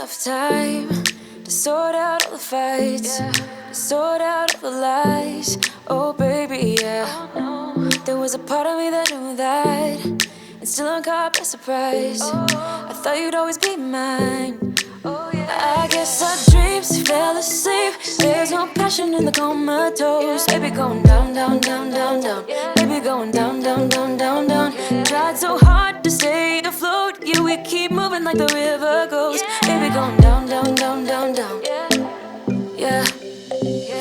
enough time to sort out all the fights, to sort out all the lies. Oh baby, yeah. There was a part of me that knew that, and still I'm caught by surprise. I thought you'd always be mine. I guess our dreams fell asleep. There's no passion in the comatose. Baby going down, down, down, down, down. Baby going down, down, down, down, down. Tried so hard to stay afloat. Yeah, we keep moving like the river goes. Baby going down, down, down, down, down. Yeah.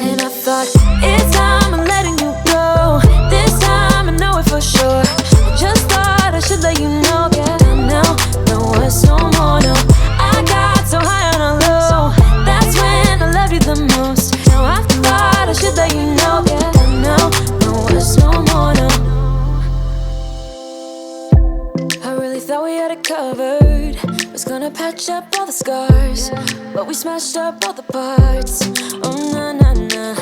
And I thought, it's time I'm letting you go. This time I know it for sure. I just thought I should let you know. Now, no, it's no more, no. I got so high on a low. That's when I loved you the most. Now I thought I should let you know. Now, no, it's no more, no. I really thought we had it covered. Was gonna patch up all the scars, but we smashed up all the parts. Oh, nah, nah, nah.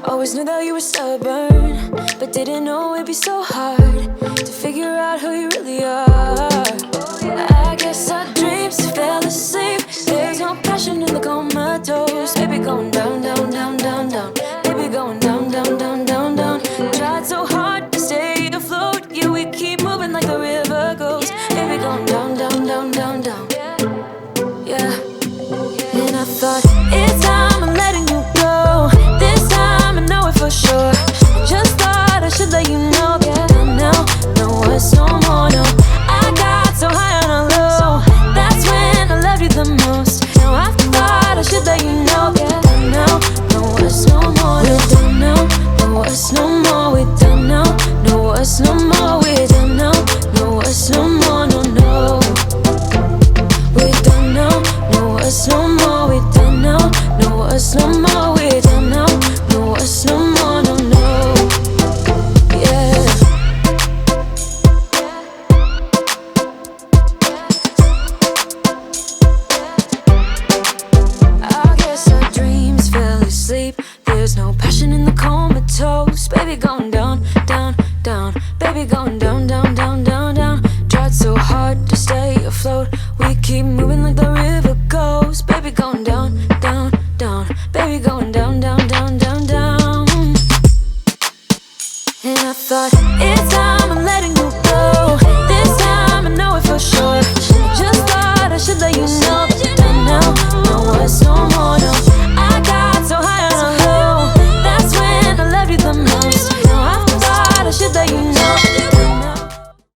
Always knew that you were stubborn, but didn't know it'd be so hard to figure out who you really are. I guess our dreams fell asleep. There's no passion in the comatose. Baby going down, down, down, down, down. Baby going down, down, down, down, down. Tried so hard to stay afloat. Yeah, we keep moving like the river goes. Baby going down, down, down, down, down. Yeah. And I thought,